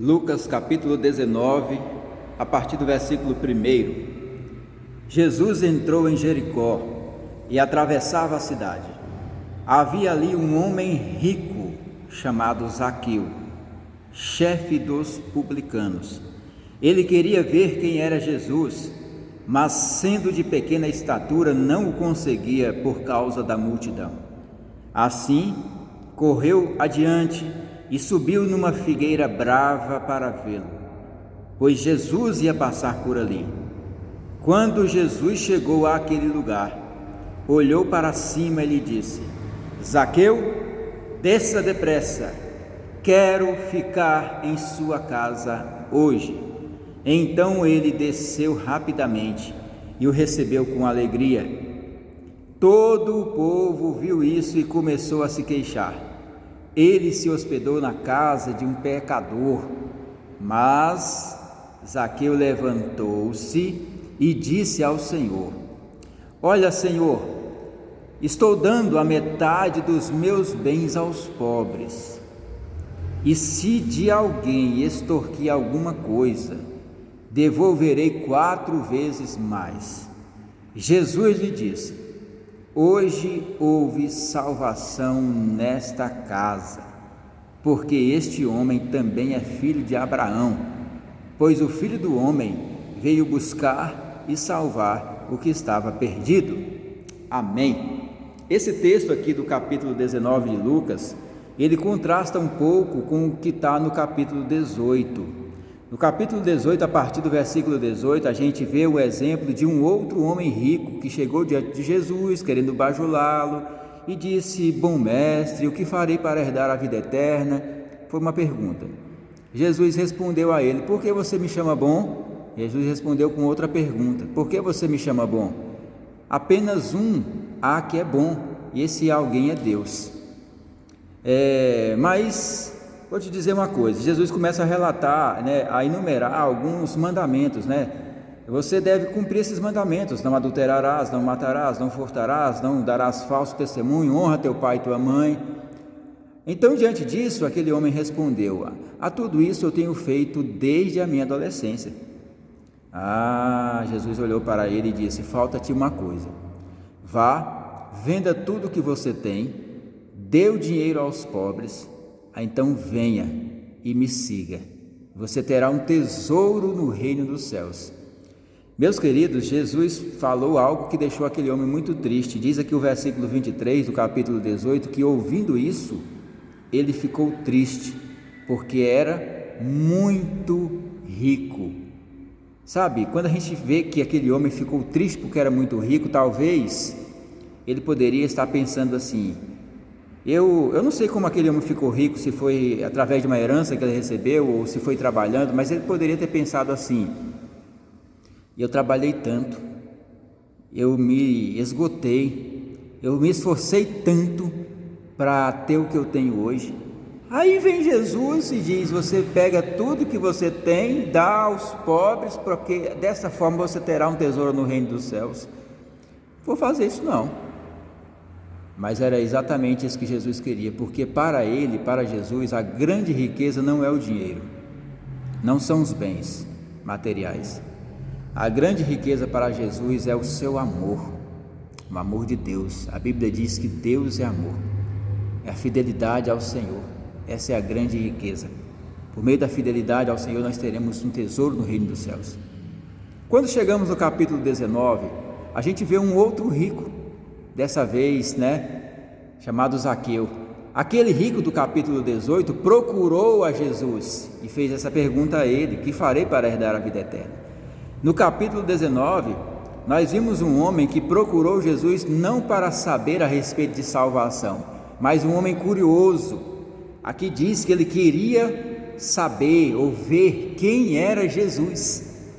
Lucas capítulo 19, a partir do versículo 1. Jesus entrou em Jericó e atravessava a cidade. Havia ali um homem rico chamado Zaqueu, chefe dos publicanos. Ele queria ver quem era Jesus, mas sendo de pequena estatura não o conseguia por causa da multidão. Assim, correu adiante e subiu numa figueira brava para vê-lo, pois Jesus ia passar por ali. Quando Jesus chegou àquele lugar, olhou para cima e lhe disse: Zaqueu, desça depressa, quero ficar em sua casa hoje. Então ele desceu rapidamente e o recebeu com alegria. Todo o povo viu isso e começou a se queixar. Ele se hospedou na casa de um pecador, mas Zaqueu levantou-se e disse ao Senhor: Olha, Senhor, estou dando a metade dos meus bens aos pobres, e se de alguém extorquir alguma coisa, devolverei 4 vezes mais. Jesus lhe disse: Hoje houve salvação nesta casa, porque este homem também é filho de Abraão, pois o Filho do Homem veio buscar e salvar o que estava perdido. Amém. Esse texto aqui do capítulo 19 de Lucas, ele contrasta um pouco com o que está no capítulo 18. No capítulo 18, a partir do versículo 18, a gente vê o exemplo de um outro homem rico que chegou diante de Jesus, querendo bajulá-lo, e disse: Bom mestre, o que farei para herdar a vida eterna? Foi uma pergunta. Jesus respondeu a ele: Por que você me chama bom? Jesus respondeu com outra pergunta: Por que você me chama bom? Apenas um há que é bom, e esse alguém é Deus. Mas vou te dizer uma coisa, Jesus começa a relatar, a enumerar alguns mandamentos, Você deve cumprir esses mandamentos: não adulterarás, não matarás, não furtarás, não darás falso testemunho, honra teu pai e tua mãe. Então, diante disso, aquele homem respondeu: A tudo isso eu tenho feito desde a minha adolescência. Jesus olhou para ele e disse: Falta-te uma coisa. Vá, venda tudo o que você tem, dê o dinheiro aos pobres, então venha e me siga. Você terá um tesouro no reino dos céus. Meus queridos, Jesus falou algo que deixou aquele homem muito triste. Diz aqui o versículo 23 do capítulo 18 que, ouvindo isso, ele ficou triste, porque era muito rico. Sabe, quando a gente vê que aquele homem ficou triste porque era muito rico, talvez ele poderia estar pensando assim: eu não sei como aquele homem ficou rico, se foi através de uma herança que ele recebeu ou se foi trabalhando, mas ele poderia ter pensado assim: eu trabalhei tanto, eu me esgotei, eu me esforcei tanto para ter o que eu tenho hoje. Aí vem Jesus e diz: você pega tudo que você tem, dá aos pobres, porque dessa forma você terá um tesouro no reino dos céus. Vou fazer isso não. Mas era exatamente isso que Jesus queria, porque para ele, para Jesus, a grande riqueza não é o dinheiro, não são os bens materiais. A grande riqueza para Jesus é o seu amor, o amor de Deus. A Bíblia diz que Deus é amor, é a fidelidade ao Senhor. Essa é a grande riqueza. Por meio da fidelidade ao Senhor nós teremos um tesouro no reino dos céus. Quando chegamos no capítulo 19, a gente vê um outro rico, dessa vez, chamado Zaqueu. Aquele rico do capítulo 18 procurou a Jesus e fez essa pergunta a ele: que farei para herdar a vida eterna? No capítulo 19, nós vimos um homem que procurou Jesus não para saber a respeito de salvação, mas um homem curioso. Aqui diz que ele queria saber ou ver quem era Jesus.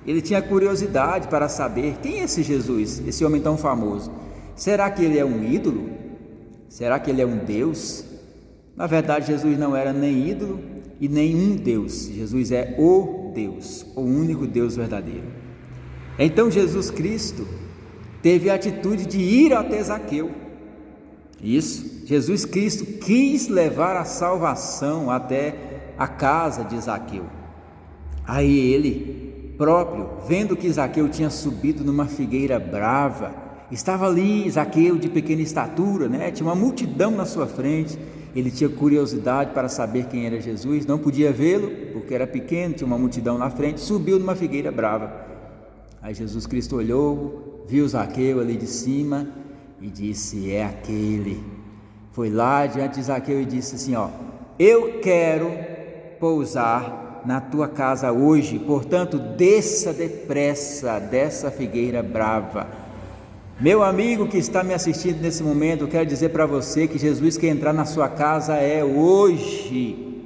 Ele tinha curiosidade para saber quem é esse Jesus, esse homem tão famoso. Será que ele é um ídolo? Será que ele é um Deus? Na verdade, Jesus não era nem ídolo e nem um Deus. Jesus é o Deus, o único Deus verdadeiro. Então Jesus Cristo teve a atitude de ir até Zaqueu. Isso, Jesus Cristo quis levar a salvação até a casa de Zaqueu. Aí ele próprio, vendo que Zaqueu tinha subido numa figueira brava, estava ali Zaqueu de pequena estatura, tinha uma multidão na sua frente. Ele tinha curiosidade para saber quem era Jesus, não podia vê-lo porque era pequeno, tinha uma multidão na frente, subiu numa figueira brava. Aí Jesus Cristo olhou, viu Zaqueu ali de cima e disse: é aquele. Foi lá diante de Zaqueu e disse assim: eu quero pousar na tua casa hoje, portanto desça depressa dessa figueira brava. Meu amigo que está me assistindo nesse momento, eu quero dizer para você que Jesus quer entrar na sua casa hoje.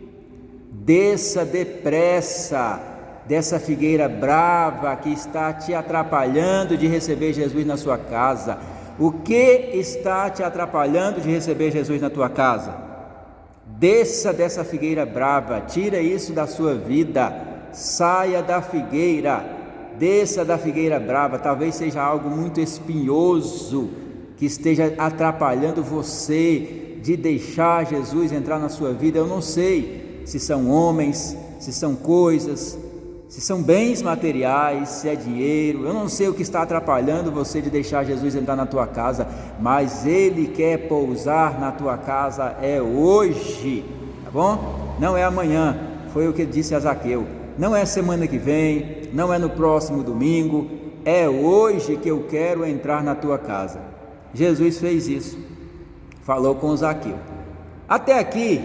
Desça depressa dessa figueira brava que está te atrapalhando de receber Jesus na sua casa. O que está te atrapalhando de receber Jesus na tua casa? Desça dessa figueira brava, tira isso da sua vida, saia da figueira. Desça da figueira brava. Talvez seja algo muito espinhoso que esteja atrapalhando você de deixar Jesus entrar na sua vida. Eu não sei se são homens, se são coisas, se são bens materiais, se é dinheiro. Eu não sei o que está atrapalhando você de deixar Jesus entrar na tua casa, mas Ele quer pousar na tua casa hoje, tá bom? Não é amanhã, foi o que disse a Zaqueu. Não é semana que vem, não é no próximo domingo, é hoje que eu quero entrar na tua casa. Jesus fez isso, falou com Zaqueu. Até aqui,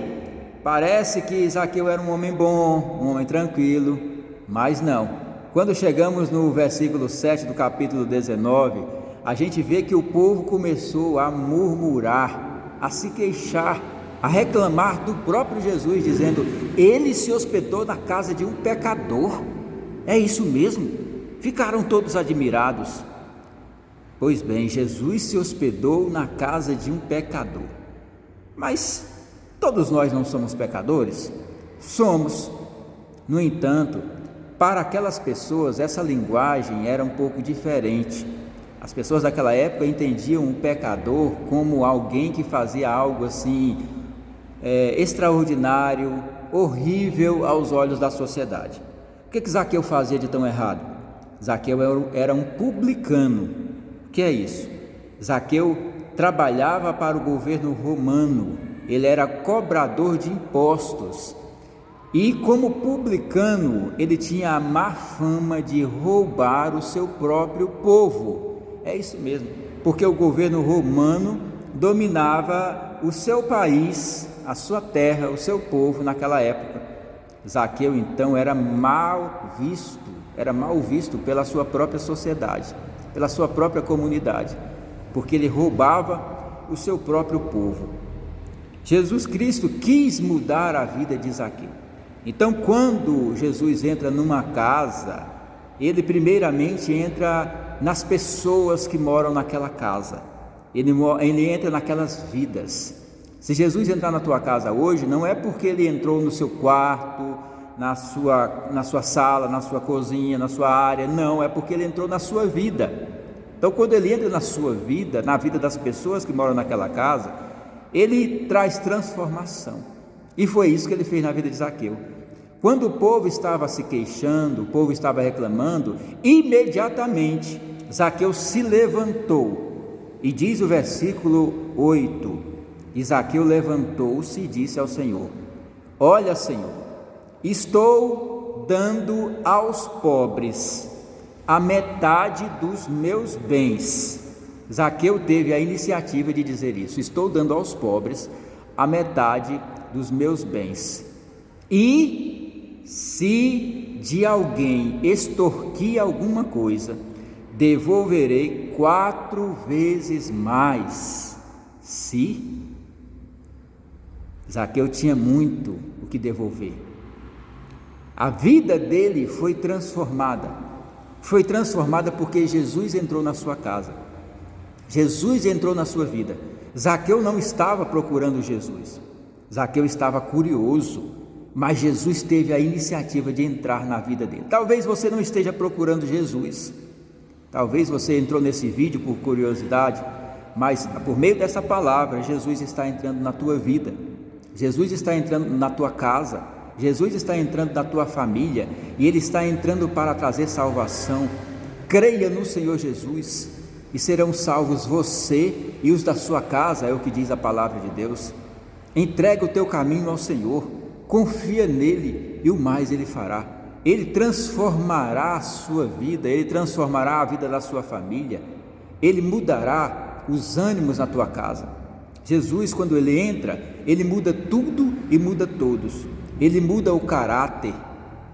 parece que Zaqueu era um homem bom, um homem tranquilo, mas não. Quando chegamos no versículo 7 do capítulo 19, a gente vê que o povo começou a murmurar, a se queixar, a reclamar do próprio Jesus, dizendo: ele se hospedou na casa de um pecador. É isso mesmo? Ficaram todos admirados. Pois bem, Jesus se hospedou na casa de um pecador. Mas todos nós não somos pecadores? Somos. No entanto, para aquelas pessoas essa linguagem era um pouco diferente. As pessoas daquela época entendiam o pecador como alguém que fazia algo assim extraordinário, horrível aos olhos da sociedade. O que Zaqueu fazia de tão errado? Zaqueu era um publicano. O que é isso? Zaqueu trabalhava para o governo romano, ele era cobrador de impostos e, como publicano, ele tinha a má fama de roubar o seu próprio povo. É isso mesmo, porque o governo romano dominava o seu país, a sua terra, o seu povo naquela época. Zaqueu então era mal visto pela sua própria sociedade, pela sua própria comunidade, porque ele roubava o seu próprio povo. Jesus Cristo quis mudar a vida de Zaqueu. Então, quando Jesus entra numa casa, ele primeiramente entra nas pessoas que moram naquela casa, ele entra naquelas vidas. Se Jesus entrar na tua casa hoje, não é porque ele entrou no seu quarto, na sua sala, na sua cozinha, na sua área, não, é porque ele entrou na sua vida. Então, quando ele entra na sua vida, na vida das pessoas que moram naquela casa, ele traz transformação. E foi isso que ele fez na vida de Zaqueu. Quando o povo estava se queixando, o povo estava reclamando, imediatamente Zaqueu se levantou. E diz o versículo 8: e Zaqueu levantou-se e disse ao Senhor: olha, Senhor, estou dando aos pobres a metade dos meus bens. Zaqueu teve a iniciativa de dizer isso: estou dando aos pobres a metade dos meus bens. E se de alguém extorquir alguma coisa, devolverei 4 vezes mais. Se Zaqueu tinha muito o que devolver. A vida dele foi transformada porque Jesus entrou na sua casa. Jesus entrou na sua vida. Zaqueu não estava procurando Jesus. Zaqueu estava curioso, mas Jesus teve a iniciativa de entrar na vida dele. Talvez você não esteja procurando Jesus. Talvez você entrou nesse vídeo por curiosidade, mas por meio dessa palavra, Jesus está entrando na tua vida. Jesus está entrando na tua casa. Jesus está entrando na tua família e Ele está entrando para trazer salvação. Creia no Senhor Jesus e serão salvos você e os da sua casa, é o que diz a palavra de Deus. Entrega o teu caminho ao Senhor, confia nele e o mais Ele fará. Ele transformará a sua vida, Ele transformará a vida da sua família, Ele mudará os ânimos na tua casa. Jesus, quando Ele entra, Ele muda tudo e muda todos. Ele muda o caráter,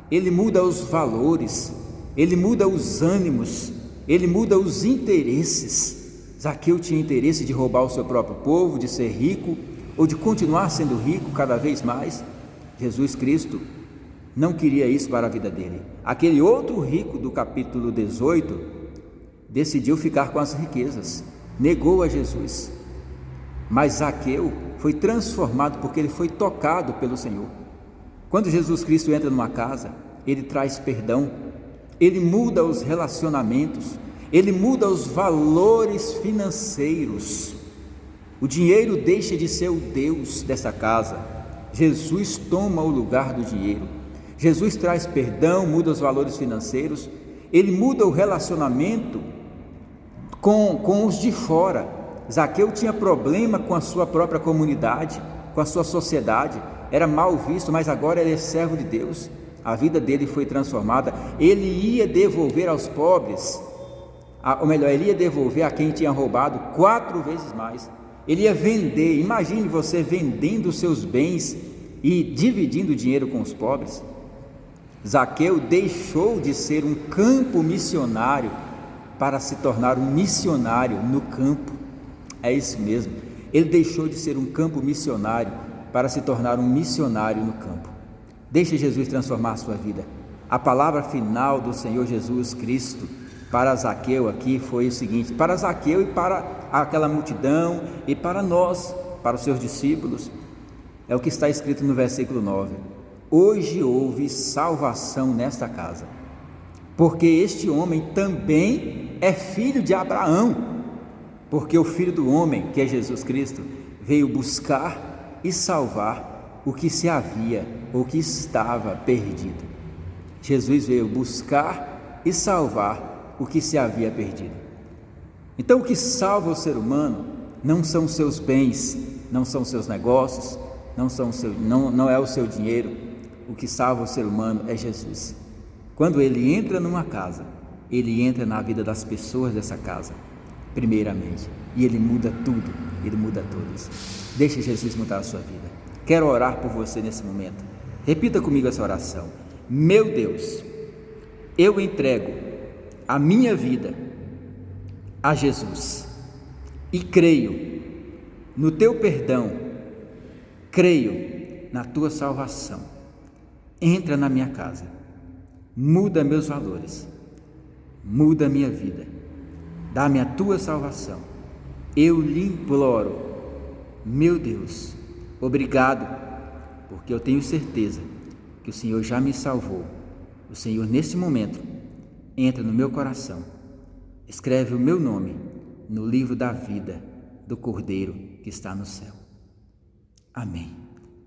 Ele muda os valores, Ele muda os ânimos, Ele muda os interesses. Zaqueu tinha interesse de roubar o seu próprio povo, de ser rico ou de continuar sendo rico cada vez mais. Jesus Cristo não queria isso para a vida dele. Aquele outro rico do capítulo 18 decidiu ficar com as riquezas, negou a Jesus. Mas Zaqueu foi transformado porque ele foi tocado pelo Senhor. Quando Jesus Cristo entra numa casa, Ele traz perdão, Ele muda os relacionamentos, Ele muda os valores financeiros. O dinheiro deixa de ser o Deus dessa casa. Jesus toma o lugar do dinheiro. Jesus traz perdão, muda os valores financeiros, Ele muda o relacionamento com os de fora. Zaqueu tinha problema com a sua própria comunidade, com a sua sociedade, era mal visto, mas agora ele é servo de Deus. A vida dele foi transformada. Ele ia devolver aos pobres, ou melhor, ele ia devolver a quem tinha roubado 4 vezes mais. Ele ia vender. Imagine você vendendo os seus bens e dividindo o dinheiro com os pobres. Zaqueu deixou de ser um campo missionário para se tornar um missionário no campo. É isso mesmo, ele deixou de ser um campo missionário para se tornar um missionário no campo. Deixe Jesus transformar a sua vida. A palavra final do Senhor Jesus Cristo para Zaqueu aqui foi o seguinte: para Zaqueu e para aquela multidão e para nós, para os seus discípulos, é o que está escrito no versículo 9: hoje houve salvação nesta casa, porque este homem também é filho de Abraão, porque o Filho do Homem, que é Jesus Cristo, veio buscar e salvar o que se havia ou que estava perdido. Jesus veio buscar e salvar o que se havia perdido. Então, o que salva o ser humano não são os seus bens, não são os seus negócios, não é o seu dinheiro. O que salva o ser humano é Jesus. Quando ele entra numa casa, ele entra na vida das pessoas dessa casa, primeiramente, e ele muda tudo, ele muda todos. Deixe Jesus mudar a sua vida. Quero orar por você nesse momento. Repita comigo essa oração: meu Deus, eu entrego a minha vida a Jesus e creio no teu perdão, creio na tua salvação. Entra na minha casa, muda meus valores, muda a minha vida, dá-me a tua salvação. Eu lhe imploro, meu Deus, obrigado, porque eu tenho certeza que o Senhor já me salvou. O Senhor, nesse momento, entra no meu coração, escreve o meu nome no livro da vida do Cordeiro que está no céu. Amém.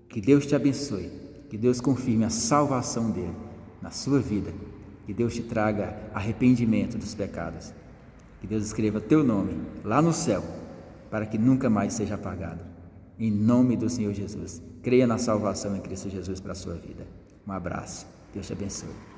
Que Deus te abençoe, que Deus confirme a salvação dele na sua vida, que Deus te traga arrependimento dos pecados, que Deus escreva teu nome lá no céu, para que nunca mais seja apagado. Em nome do Senhor Jesus, creia na salvação em Cristo Jesus para a sua vida. Um abraço, Deus te abençoe.